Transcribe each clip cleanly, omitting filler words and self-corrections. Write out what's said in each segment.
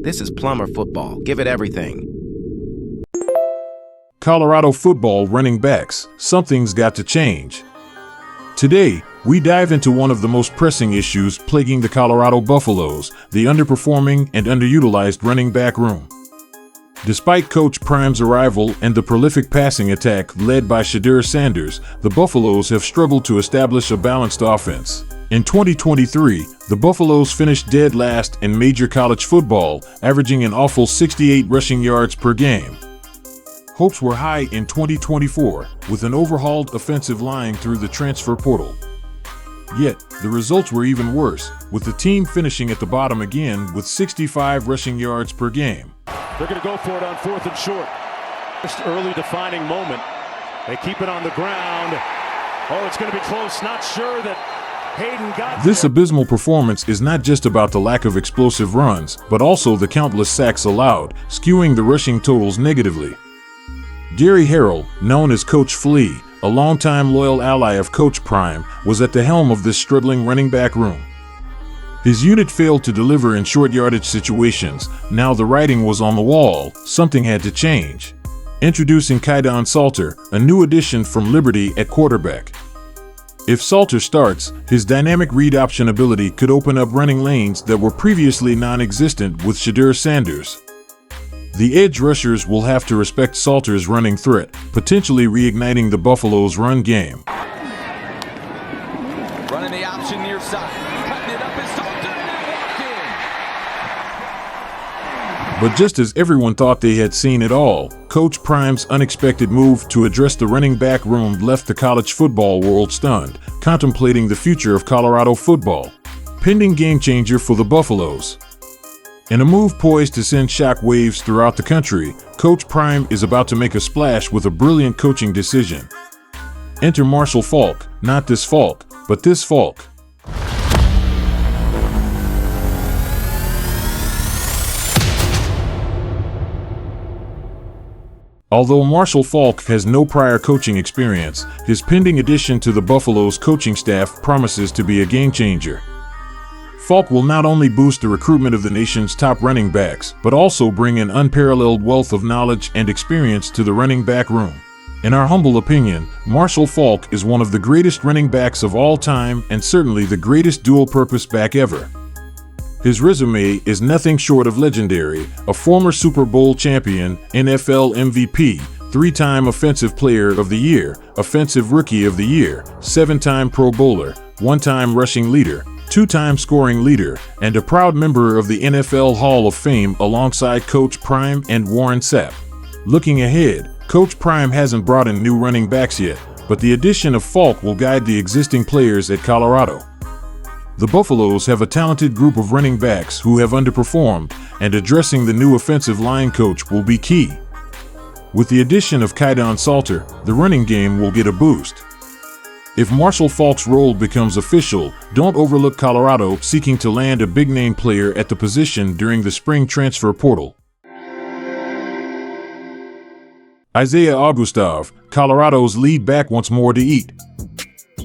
This is Plumber football. Give it everything. Colorado football running backs. Something's got to change. Today, we dive into one of the most pressing issues plaguing the Colorado Buffaloes, the underperforming and underutilized running back room. Despite Coach Prime's arrival and the prolific passing attack led by Shedeur Sanders, the Buffaloes have struggled to establish a balanced offense. In 2023, the Buffaloes finished dead last in major college football, averaging an awful 68 rushing yards per game. Hopes were high in 2024, with an overhauled offensive line through the transfer portal. Yet, the results were even worse, with the team finishing at the bottom again with 65 rushing yards per game. They're going to go for it on 4th and short. Just early defining moment. They keep it on the ground. Oh, it's going to be close. Not sure that Hayden got This there. abysmal performance is not just about the lack of explosive runs, but also the countless sacks allowed, skewing the rushing totals negatively. Gary Harrell, known as Coach Flea, a longtime loyal ally of Coach Prime, was at the helm of this struggling running back room. His unit failed to deliver in short yardage situations. Now the writing was on the wall. Something had to change. Introducing Kaidon Salter, a new addition from Liberty at quarterback. If Salter starts, his dynamic read option ability could open up running lanes that were previously non-existent with Shedeur Sanders. The edge rushers will have to respect Salter's running threat, potentially reigniting the Buffaloes' run game. Running the option near side. Cutting it up is Salter, and that walked in. But just as everyone thought they had seen it all, Coach Prime's unexpected move to address the running back room left the college football world stunned, contemplating the future of Colorado football. Pending game changer for the Buffaloes. In a move poised to send shock waves throughout the country, Coach Prime is about to make a splash with a brilliant coaching decision. Enter Marshall Faulk, not this Faulk, but this Faulk. Although Marshall Faulk has no prior coaching experience, his pending addition to the Buffaloes coaching staff promises to be a game changer. Faulk will not only boost the recruitment of the nation's top running backs, but also bring an unparalleled wealth of knowledge and experience to the running back room. In our humble opinion, Marshall Faulk is one of the greatest running backs of all time and certainly the greatest dual-purpose back ever. His resume is nothing short of legendary: a former Super Bowl champion, NFL MVP, 3-time Offensive Player of the Year, Offensive Rookie of the Year, 7-time Pro Bowler, 1-time rushing leader, 2-time scoring leader, and a proud member of the NFL Hall of Fame alongside Coach Prime and Warren Sapp. Looking ahead, Coach Prime hasn't brought in new running backs yet, but the addition of Faulk will guide the existing players at Colorado. The Buffaloes have a talented group of running backs who have underperformed, and addressing the new offensive line coach will be key. With the addition of Kaidon Salter, the running game will get a boost. If Marshall Faulk's role becomes official, don't overlook Colorado seeking to land a big-name player at the position during the spring transfer portal. Isaiah Augustave, Colorado's lead back, wants more to eat.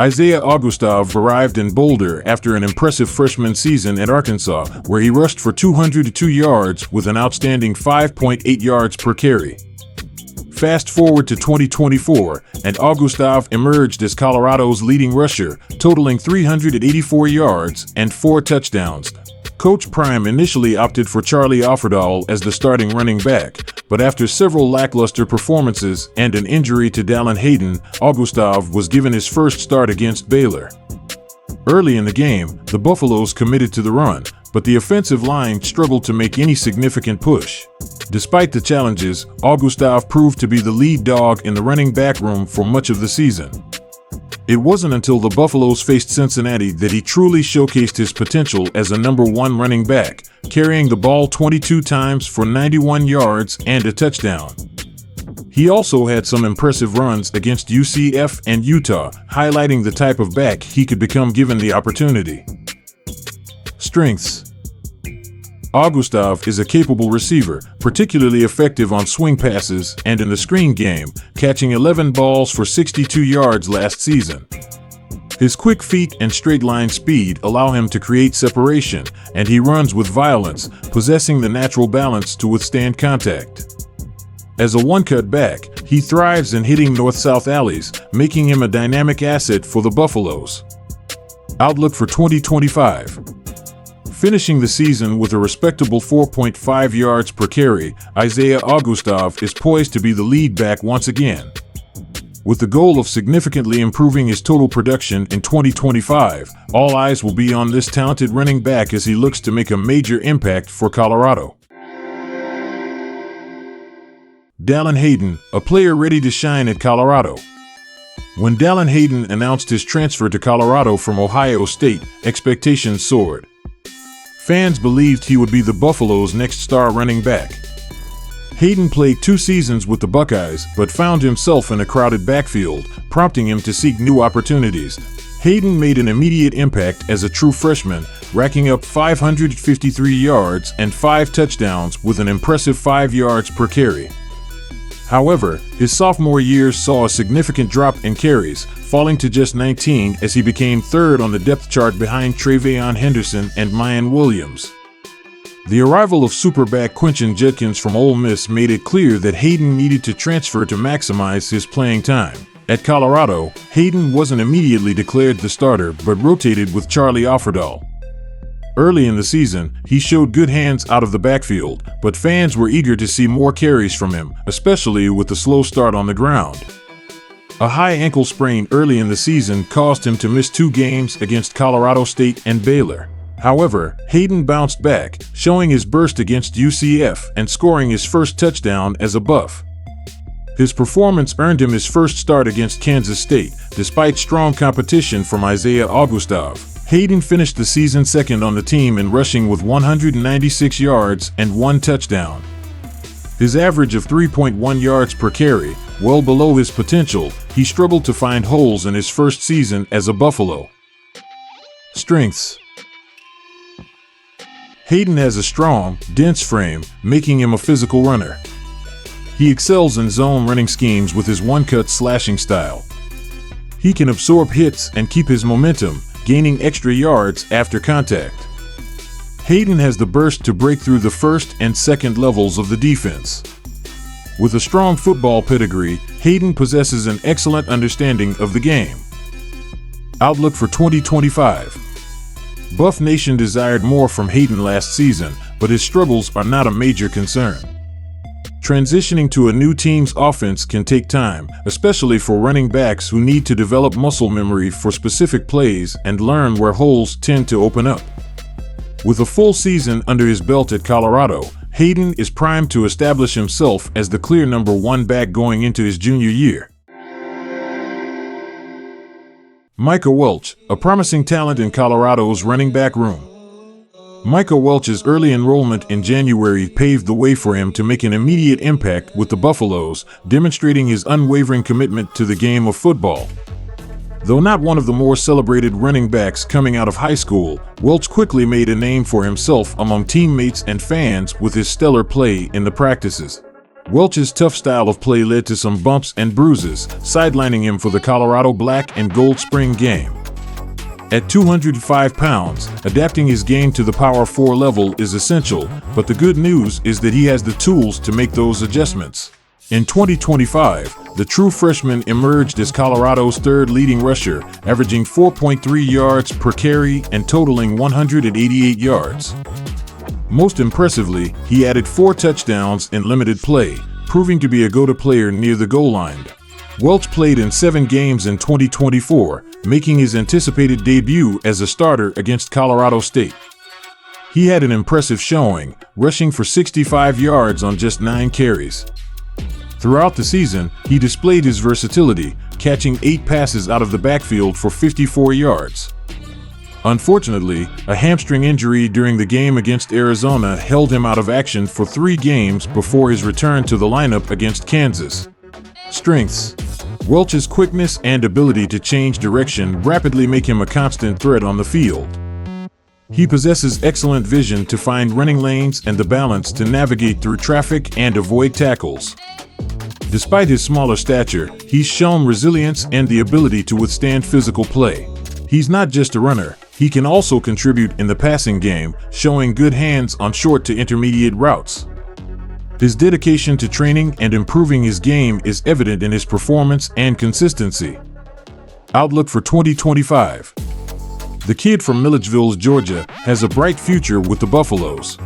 Isaiah Augustave arrived in Boulder after an impressive freshman season at Arkansas, where he rushed for 202 yards with an outstanding 5.8 yards per carry. Fast forward to 2024, and Augustave emerged as Colorado's leading rusher, totaling 384 yards and 4 touchdowns. Coach Prime initially opted for Charlie Offerdahl as the starting running back, but after several lackluster performances and an injury to Dallan Hayden, Augustave was given his first start against Baylor. Early in the game, the Buffaloes committed to the run, but the offensive line struggled to make any significant push. Despite the challenges, Augustave proved to be the lead dog in the running back room for much of the season. It wasn't until the Buffaloes faced Cincinnati that he truly showcased his potential as a #1 running back, carrying the ball 22 times for 91 yards and a touchdown. He also had some impressive runs against UCF and Utah, highlighting the type of back he could become given the opportunity. Strengths: Augustave is a capable receiver, particularly effective on swing passes and in the screen game, catching 11 balls for 62 yards last season. His quick feet and straight-line speed allow him to create separation, and he runs with violence, possessing the natural balance to withstand contact. As a one-cut back, he thrives in hitting north-south alleys, making him a dynamic asset for the Buffaloes. Outlook for 2025. Finishing the season with a respectable 4.5 yards per carry, Isaiah Augustave is poised to be the lead back once again. With the goal of significantly improving his total production in 2025, all eyes will be on this talented running back as he looks to make a major impact for Colorado. Dallan Hayden, a player ready to shine at Colorado. When Dallan Hayden announced his transfer to Colorado from Ohio State, expectations soared. Fans believed he would be the Buffaloes' next star running back. Hayden played 2 seasons with the Buckeyes, but found himself in a crowded backfield, prompting him to seek new opportunities. Hayden made an immediate impact as a true freshman, racking up 553 yards and 5 touchdowns with an impressive 5 yards per carry. However, his sophomore year saw a significant drop in carries, falling to just 19 as he became third on the depth chart behind Travion Henderson and Mayan Williams. The arrival of superback Quentin Judkins from Ole Miss made it clear that Hayden needed to transfer to maximize his playing time. At Colorado, Hayden wasn't immediately declared the starter but rotated with Charlie Offerdahl. Early in the season, he showed good hands out of the backfield, but fans were eager to see more carries from him, especially with the slow start on the ground. A high ankle sprain early in the season caused him to miss 2 games against Colorado State and Baylor. However, Hayden bounced back, showing his burst against UCF and scoring his first touchdown as a Buff. His performance earned him his first start against Kansas State, despite strong competition from Isaiah Augustave. Hayden finished the season second on the team in rushing with 196 yards and 1 touchdown. His average of 3.1 yards per carry, well below his potential, he struggled to find holes in his first season as a Buffalo. Strengths. Hayden has a strong, dense frame, making him a physical runner. He excels in zone running schemes with his one-cut slashing style. He can absorb hits and keep his momentum, gaining extra yards after contact. Hayden has the burst to break through the first and second levels of the defense. With a strong football pedigree, Hayden possesses an excellent understanding of the game. Outlook for 2025. Buff Nation desired more from Hayden last season, but his struggles are not a major concern. Transitioning to a new team's offense can take time, especially for running backs who need to develop muscle memory for specific plays and learn where holes tend to open up. With a full season under his belt at Colorado, Hayden is primed to establish himself as the clear number 1 back going into his junior year. Micah Welch, a promising talent in Colorado's running back room. Micah Welch's early enrollment in January paved the way for him to make an immediate impact with the Buffaloes, demonstrating his unwavering commitment to the game of football. Though not one of the more celebrated running backs coming out of high school, Welch quickly made a name for himself among teammates and fans with his stellar play in the practices. Welch's tough style of play led to some bumps and bruises, sidelining him for the Colorado Black and Gold Spring game. At 205 pounds, adapting his game to the Power 4 level is essential, but the good news is that he has the tools to make those adjustments. In 2025, the true freshman emerged as Colorado's 3rd leading rusher, averaging 4.3 yards per carry and totaling 188 yards. Most impressively, he added 4 touchdowns in limited play, proving to be a go-to player near the goal line. Welch played in 7 games in 2024, making his anticipated debut as a starter against Colorado State. He had an impressive showing, rushing for 65 yards on just 9 carries. Throughout the season, he displayed his versatility, catching 8 passes out of the backfield for 54 yards. Unfortunately, a hamstring injury during the game against Arizona held him out of action for 3 games before his return to the lineup against Kansas. Strengths. Welch's quickness and ability to change direction rapidly make him a constant threat on the field. He possesses excellent vision to find running lanes and the balance to navigate through traffic and avoid tackles. Despite his smaller stature, he's shown resilience and the ability to withstand physical play. He's not just a runner, he can also contribute in the passing game, showing good hands on short to intermediate routes. His dedication to training and improving his game is evident in his performance and consistency. Outlook for 2025. The kid from Milledgeville, Georgia, has a bright future with the Buffaloes.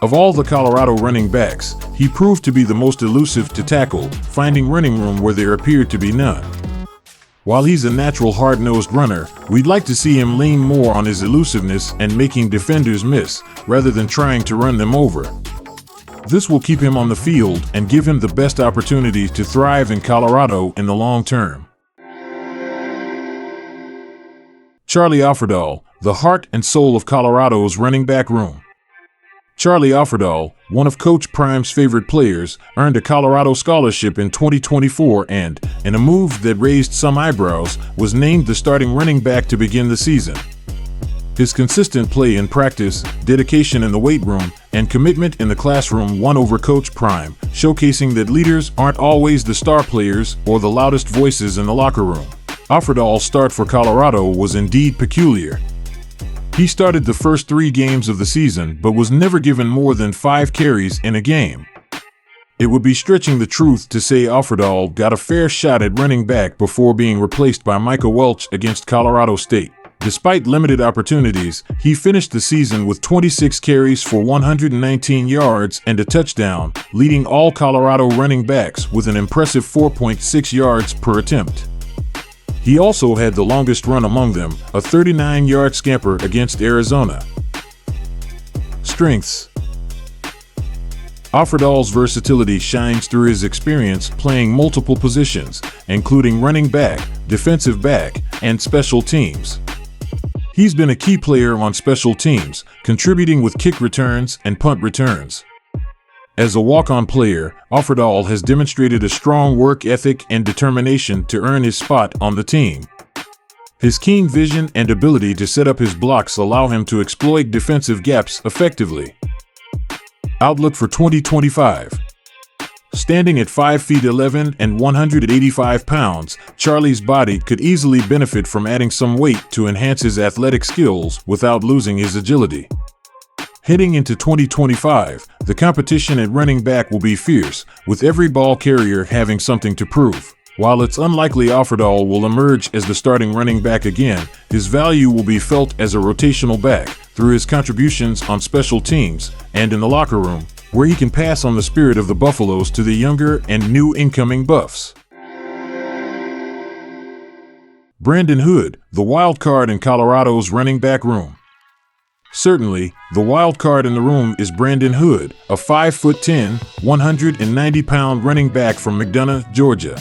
Of all the Colorado running backs, he proved to be the most elusive to tackle, finding running room where there appeared to be none. While he's a natural hard-nosed runner, we'd like to see him lean more on his elusiveness and making defenders miss, rather than trying to run them over. This will keep him on the field and give him the best opportunity to thrive in Colorado in the long term. Charlie Offerdahl, the heart and soul of Colorado's running back room. Charlie Offerdahl, one of Coach Prime's favorite players, earned a Colorado scholarship in 2024 and, in a move that raised some eyebrows, was named the starting running back to begin the season. His consistent play in practice, dedication in the weight room, and commitment in the classroom won over Coach Prime, showcasing that leaders aren't always the star players or the loudest voices in the locker room. Offerdahl's start for Colorado was indeed peculiar. He started the first 3 games of the season but was never given more than 5 carries in a game. It would be stretching the truth to say Offerdahl got a fair shot at running back before being replaced by Micah Welch against Colorado State. Despite limited opportunities, he finished the season with 26 carries for 119 yards and a touchdown, leading all Colorado running backs with an impressive 4.6 yards per attempt. He also had the longest run among them, a 39-yard scamper against Arizona. Strengths. Offerdahl's versatility shines through his experience playing multiple positions, including running back, defensive back, and special teams. He's been a key player on special teams, contributing with kick returns and punt returns. As a walk-on player, Offerdahl has demonstrated a strong work ethic and determination to earn his spot on the team. His keen vision and ability to set up his blocks allow him to exploit defensive gaps effectively. Outlook for 2025. Standing at 5 feet 11 and 185 pounds, Charlie's body could easily benefit from adding some weight to enhance his athletic skills without losing his agility. Heading into 2025, the competition at running back will be fierce, with every ball carrier having something to prove. While it's unlikely Offerdahl will emerge as the starting running back again, his value will be felt as a rotational back through his contributions on special teams and in the locker room, where he can pass on the spirit of the Buffaloes to the younger and new incoming Buffs. Brandon Hood, the wild card in Colorado's running back room. Certainly, the wild card in the room is Brandon Hood, a 5'10", 190-pound running back from McDonough, Georgia.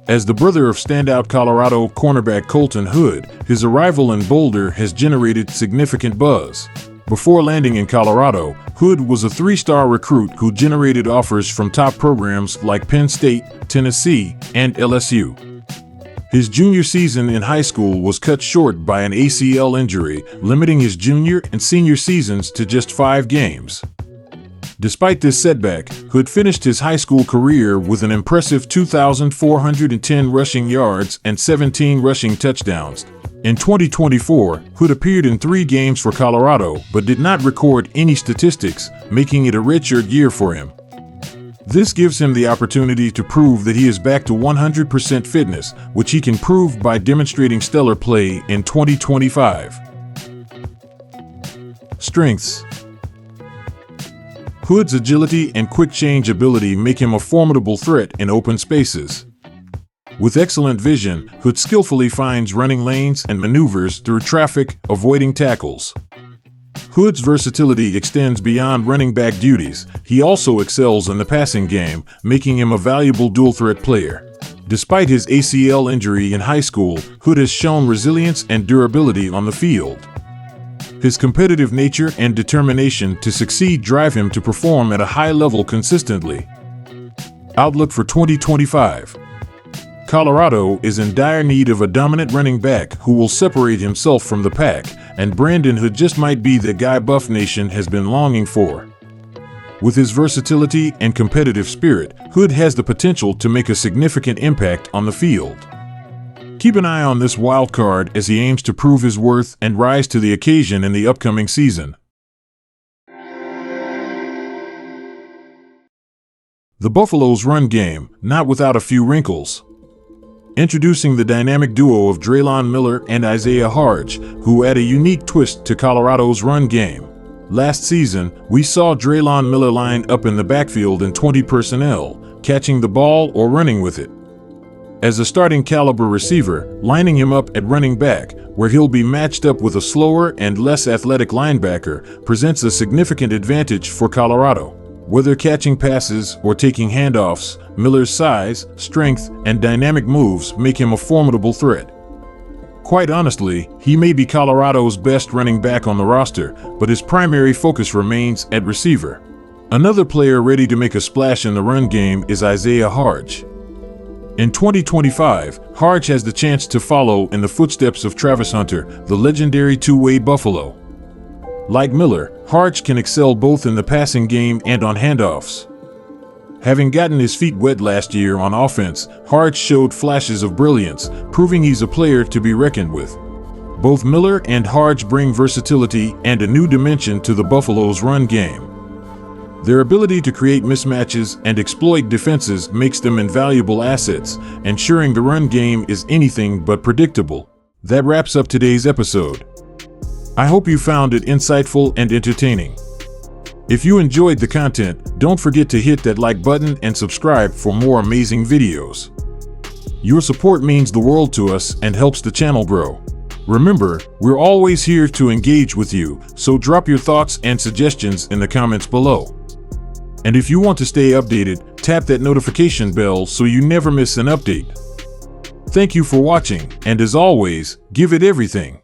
As the brother of standout Colorado cornerback Colton Hood, his arrival in Boulder has generated significant buzz. Before landing in Colorado, Hood was a 3-star recruit who generated offers from top programs like Penn State, Tennessee, and LSU. His junior season in high school was cut short by an ACL injury, limiting his junior and senior seasons to just 5 games. Despite this setback, Hood finished his high school career with an impressive 2,410 rushing yards and 17 rushing touchdowns. In 2024, Hood appeared in 3 games for Colorado but did not record any statistics, making it a redshirt year for him. This gives him the opportunity to prove that he is back to 100% fitness, which he can prove by demonstrating stellar play in 2025. Strengths. Hood's agility and quick change ability make him a formidable threat in open spaces. With excellent vision, Hood skillfully finds running lanes and maneuvers through traffic, avoiding tackles. Hood's versatility extends beyond running back duties. He also excels in the passing game, making him a valuable dual-threat player. Despite his ACL injury in high school, Hood has shown resilience and durability on the field. His competitive nature and determination to succeed drive him to perform at a high level consistently. Outlook for 2025. Colorado is in dire need of a dominant running back who will separate himself from the pack, and Brandon Hood just might be the guy Buff Nation has been longing for. With his versatility and competitive spirit, Hood has the potential to make a significant impact on the field. Keep an eye on this wild card as he aims to prove his worth and rise to the occasion in the upcoming season. The Buffalo's run game, not without a few wrinkles. Introducing the dynamic duo of Drelon Miller and Isaiah Hardge, who add a unique twist to Colorado's run game. Last season, we saw Drelon Miller line up in the backfield in 20 personnel, catching the ball or running with it. As a starting caliber receiver, lining him up at running back, where he'll be matched up with a slower and less athletic linebacker, presents a significant advantage for Colorado. Whether catching passes or taking handoffs, Miller's size, strength, and dynamic moves make him a formidable threat. Quite honestly, he may be Colorado's best running back on the roster, but his primary focus remains at receiver. Another player ready to make a splash in the run game is Isaiah Hardge. In 2025, Hardge has the chance to follow in the footsteps of Travis Hunter, the legendary two-way Buffalo. Like Miller, Hardge can excel both in the passing game and on handoffs. Having gotten his feet wet last year on offense, Hardge showed flashes of brilliance, proving he's a player to be reckoned with. Both Miller and Hardge bring versatility and a new dimension to the Buffalo's run game. Their ability to create mismatches and exploit defenses makes them invaluable assets, ensuring the run game is anything but predictable. That wraps up today's episode. I hope you found it insightful and entertaining. If you enjoyed the content, don't forget to hit that like button and subscribe for more amazing videos. Your support means the world to us and helps the channel grow. Remember, we're always here to engage with you, so drop your thoughts and suggestions in the comments below. And if you want to stay updated, tap that notification bell so you never miss an update. Thank you for watching, and as always, give it everything.